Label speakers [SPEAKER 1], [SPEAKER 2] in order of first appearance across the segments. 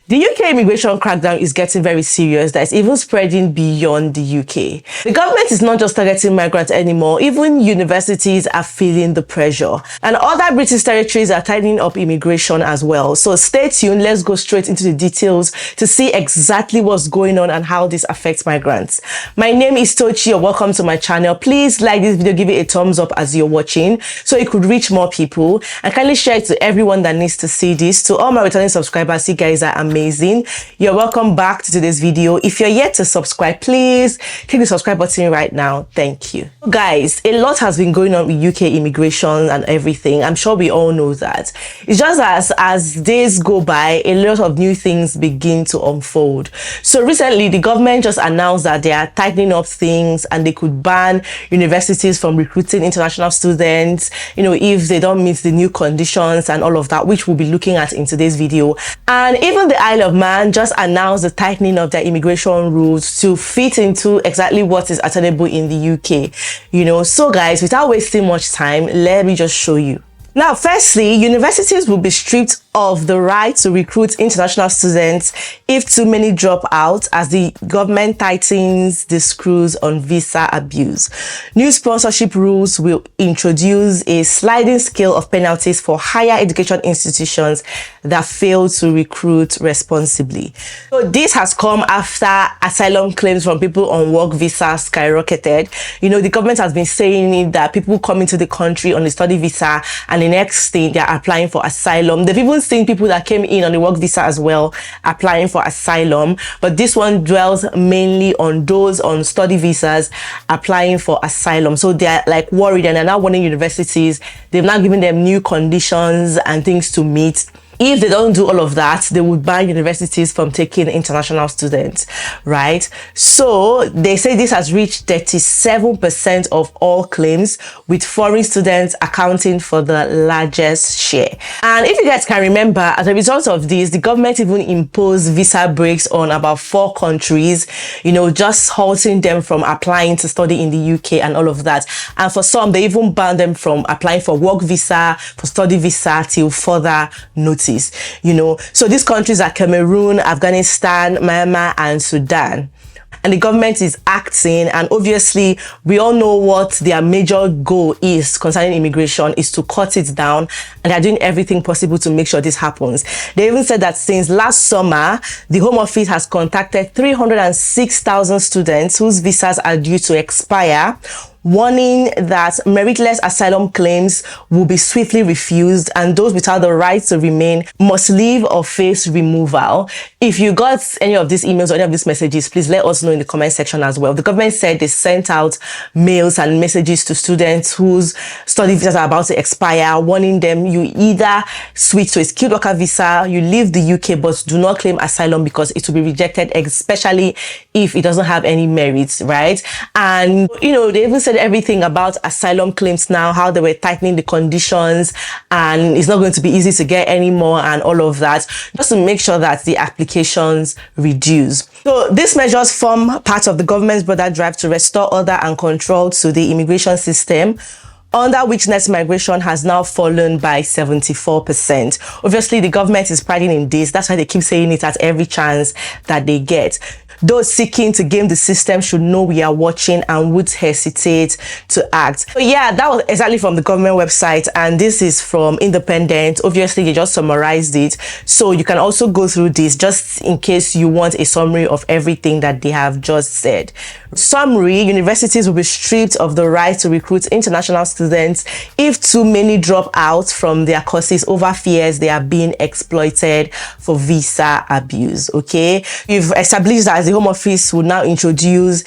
[SPEAKER 1] The UK immigration crackdown is getting very serious. That is even spreading beyond the UK. The government is not just targeting migrants anymore. Even universities are feeling the pressure. And other British territories are tightening up immigration as well. So stay tuned. Let's go straight into the details to see exactly what's going on and how this affects migrants. My name is Tochi, and welcome to my channel. Please like this video, give it a thumbs up as you're watching so it could reach more people, and kindly share it to everyone that needs to see this. To all my returning subscribers, you guys are amazing. You're welcome back to today's video. If you're yet to subscribe, please click the subscribe button right now. Thank you. Guys, a lot has been going on with UK immigration and everything. I'm sure we all know that. It's just as days go by, a lot of new things begin to unfold. So recently, the government just announced that they are tightening up things and they could ban universities from recruiting international students, if they don't meet the new conditions and all of that, which we'll be looking at in today's video. And even the Isle of Man just announced the tightening of their immigration rules to fit into exactly what is attainable in the UK. So guys, without wasting much time, let me just show you. Now, firstly, universities will be stripped of the right to recruit international students if too many drop out, as the government tightens the screws on visa abuse. New sponsorship rules will introduce a sliding scale of penalties for higher education institutions that fail to recruit responsibly. So this has come after asylum claims from people on work visa skyrocketed. The government has been saying that people come into the country on a study visa, and the next thing they're applying for asylum. They've even seen people that came in on the work visa as well applying for asylum, but this one dwells mainly on those on study visas applying for asylum. So they're like worried, and they're now warning universities. They've now given them new conditions and things to meet. If they don't do all of that, they would ban universities from taking international students, right? So they say this has reached 37% of all claims, with foreign students accounting for the largest share. And if you guys can remember, as a result of this, the government even imposed visa breaks on about 4 countries, just halting them from applying to study in the UK and all of that. And for some, they even banned them from applying for work visa, for study visa till further notice. So these countries are Cameroon, Afghanistan, Myanmar, and Sudan. And the government is acting, and obviously we all know what their major goal is concerning immigration is to cut it down, and they're doing everything possible to make sure this happens. They even said that since last summer, the Home Office has contacted 306,000 students whose visas are due to expire, warning that meritless asylum claims will be swiftly refused, and those without the right to remain must leave or face removal. If you got any of these emails or any of these messages, please let us know in the comment section as well. The government said they sent out mails and messages to students whose study visas are about to expire, warning them you either switch to a skilled worker visa, you leave the UK, but do not claim asylum because it will be rejected, especially if it doesn't have any merits, right? And they even said everything about asylum claims now, how they were tightening the conditions, and it's not going to be easy to get anymore and all of that, just to make sure that the applications reduce. So these measures form part of the government's broader drive to restore order and control to the immigration system, under which net migration has now fallen by 74%. Obviously, the government is priding in this. That's why they keep saying it at every chance that they get. Those seeking to game the system should know we are watching and would hesitate to act. So yeah, that was exactly from the government website, and this is from Independent. Obviously, they just summarized it, so you can also go through this just in case you want a summary of everything that they have just said. Summary: universities will be stripped of the right to recruit international students if too many drop out from their courses over fears they are being exploited for visa abuse. Okay, we've established that the Home Office will now introduce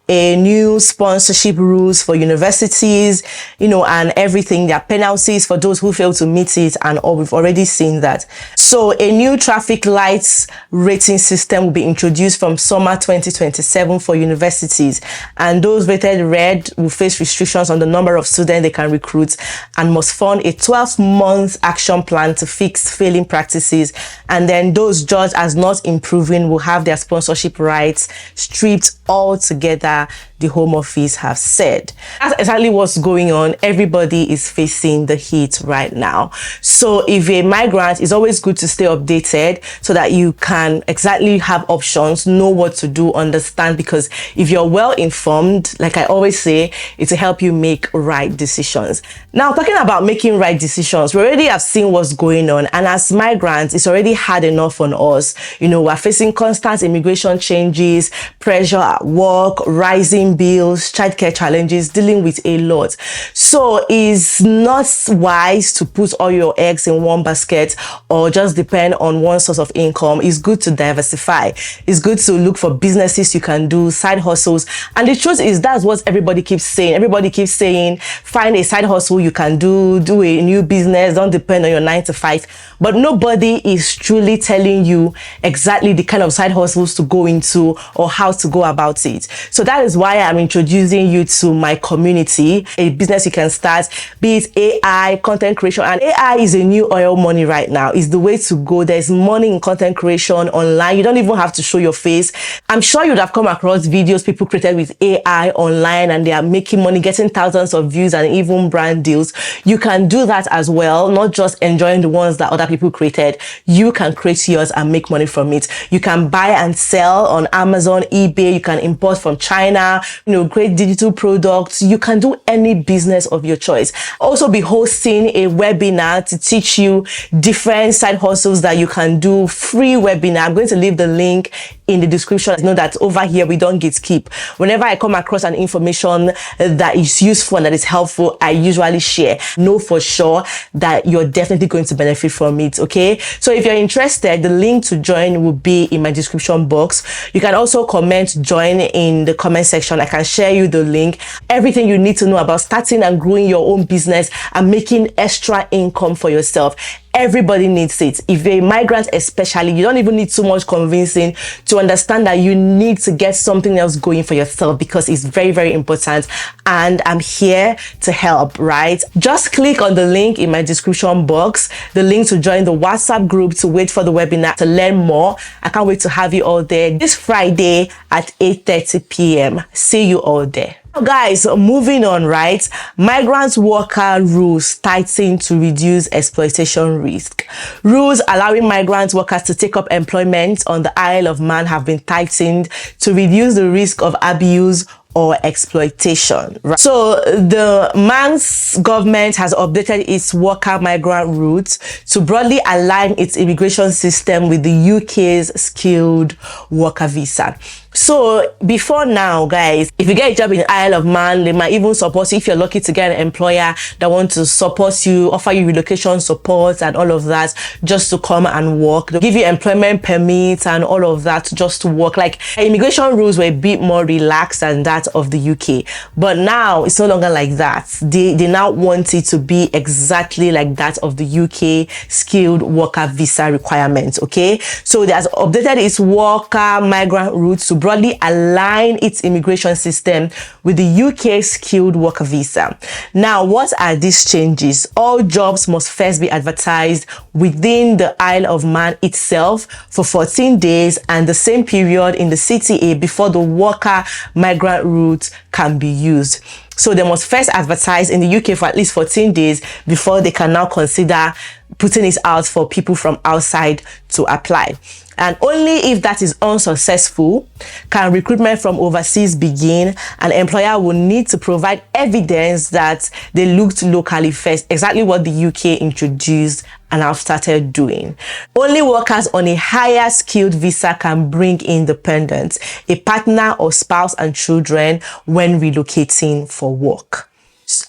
[SPEAKER 1] a new sponsorship rules for universities, and everything. There are penalties for those who fail to meet it, and all we've already seen that. So a new traffic lights rating system will be introduced from summer 2027 for universities, and those rated red will face restrictions on the number of students they can recruit and must fund a 12-month action plan to fix failing practices. And then those judged as not improving will have their sponsorship rights stripped altogether whatever the Home Office have said. That's exactly what's going on. Everybody is facing the heat right now. So if you're a migrant, it's always good to stay updated so that you can exactly have options, know what to do, understand, because if you're well informed, like I always say, it will help you make right decisions. Now, talking about making right decisions, we already have seen what's going on, and as migrants, it's already hard enough on us. You know, we're facing constant immigration changes, pressure at work, rising bills, childcare challenges, dealing with a lot. So it's not wise to put all your eggs in one basket or just depend on one source of income. It's good to diversify. It's good to look for businesses you can do, side hustles. And the truth is, that's what everybody keeps saying. Everybody keeps saying, find a side hustle you can do a new business, don't depend on your 9 to 5. But nobody is truly telling you exactly the kind of side hustles to go into or how to go about it. So that is why I'm introducing you to my community, a business you can start, be it AI, content creation. And AI is a new oil money right now. It's the way to go. There's money in content creation online. You don't even have to show your face. I'm sure you'd have come across videos people created with AI online and they are making money, getting thousands of views and even brand deals. You can do that as well, not just enjoying the ones that other people created. You can create yours and make money from it. You can buy and sell on Amazon, eBay. You can import from China, you know, great digital products. You can do any business of your choice. Also be hosting a webinar to teach you different side hustles that you can do. Free webinar. I'm going to leave the link in the description. Know that over here we don't gatekeep. Whenever I come across an information that is useful and that is helpful, I usually share. Know for sure that you're definitely going to benefit from it. Okay, so if you're interested, the link to join will be in my description box. You can also comment join in the comment section. I can share you the link. Everything you need to know about starting and growing your own business and making extra income for yourself. Everybody needs it. If you're a migrant especially, you don't even need too much convincing to understand that you need to get something else going for yourself, because it's very, very important, and I'm here to help, right? Just click on the link in my description box, the link to join the WhatsApp group to wait for the webinar to learn more. I can't wait to have you all there this Friday at 8:30 p.m. See you all there. Guys, moving on, right? Migrant worker rules tightened to reduce exploitation risk. Rules allowing migrant workers to take up employment on the Isle of Man have been tightened to reduce the risk of abuse or exploitation. Right? So the Man's government has updated its worker migrant routes to broadly align its immigration system with the UK's skilled worker visa. So before now, guys, if you get a job in Isle of Man, they might even support you. If you're lucky to get an employer that wants to support you, offer you relocation support and all of that, just to come and work. They'll give you employment permits and all of that just to work. Like, immigration rules were a bit more relaxed than that of the UK. But now it's no longer like that. They now want it to be exactly like that of the UK skilled worker visa requirements. Okay, so it has updated its worker migrant routes to broadly align its immigration system with the UK skilled worker visa. Now, what are these changes? All jobs must first be advertised within the Isle of Man itself for 14 days and the same period in the CTA before the worker migrant route can be used. So they must first advertise in the UK for at least 14 days before they can now consider putting it out for people from outside to apply. And only if that is unsuccessful can recruitment from overseas begin. An employer will need to provide evidence that they looked locally first, exactly what the UK introduced and have started doing. Only workers on a higher skilled visa can bring in dependents, a partner or spouse and children when relocating for work.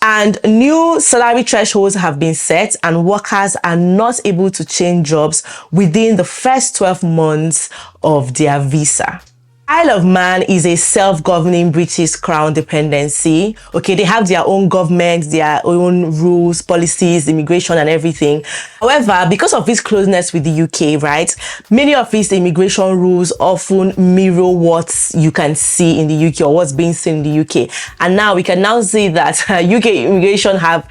[SPEAKER 1] And new salary thresholds have been set, and workers are not able to change jobs within the first 12 months of their visa. Isle of Man is a self-governing British Crown dependency. Okay, they have their own government, their own rules, policies, immigration and everything. However, because of its closeness with the UK, right, many of its immigration rules often mirror what you can see in the UK or what's being seen in the UK. And now we can now see that UK immigration have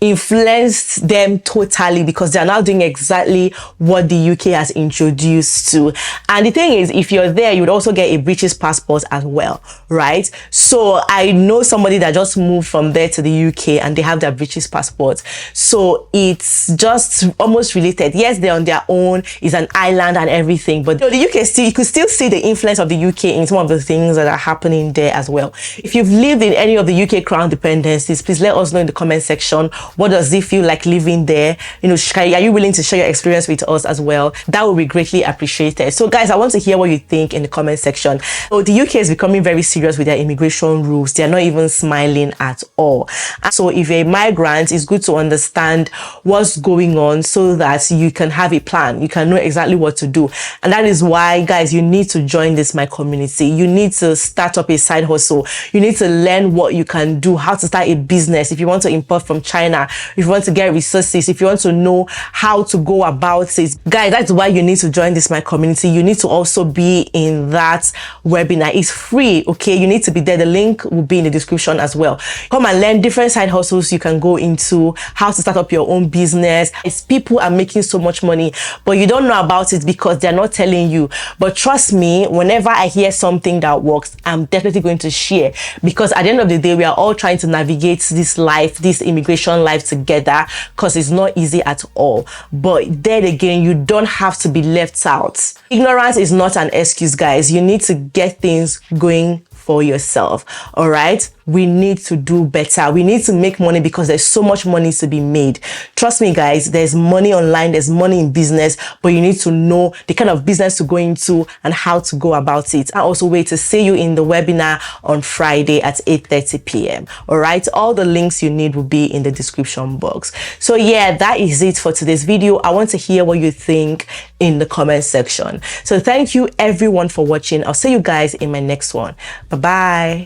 [SPEAKER 1] influenced them totally, because they're now doing exactly what the UK has introduced to. And the thing is, if you're there, you would also get a British passport as well, right? So I know somebody that just moved from there to the UK and they have their British passport. So it's just almost related. Yes, they're on their own, it's an island and everything, but the UK still, you could still see the influence of the UK in some of the things that are happening there as well. If you've lived in any of the UK crown dependencies, please let us know in the comment section. What does it feel like living there? You know, are you willing to share your experience with us as well? That would be greatly appreciated. So guys, I want to hear what you think in the comment section. So the UK is becoming very serious with their immigration rules. They're not even smiling at all. So if you're a migrant, it's good to understand what's going on so that you can have a plan. You can know exactly what to do. And that is why, guys, you need to join this my community. You need to start up a side hustle. You need to learn what you can do, how to start a business. If you want to import from China, if you want to get resources, if you want to know how to go about it, guys, that's why you need to join this my community. You need to also be in that webinar. It's free, okay? You need to be there. The link will be in the description as well. Come and learn different side hustles you can go into, how to start up your own business. It's people are making so much money, but you don't know about it because they're not telling you. But trust me, whenever I hear something that works, I'm definitely going to share, because at the end of the day, we are all trying to navigate this life, this immigration life together, because it's not easy at all. But then again, you don't have to be left out. Ignorance is not an excuse, guys. You need to get things going for yourself. All right, we need to do better. We need to make money, because there's so much money to be made. Trust me, guys, there's money online, there's money in business, but you need to know the kind of business to go into and how to go about it. I also wait to see you in the webinar on Friday at 8:30 p.m. All right, all the links you need will be in the description box. So yeah, that is it for today's video. I want to hear what you think in the comment section. So thank you everyone for watching. I'll see you guys in my next one. Bye bye.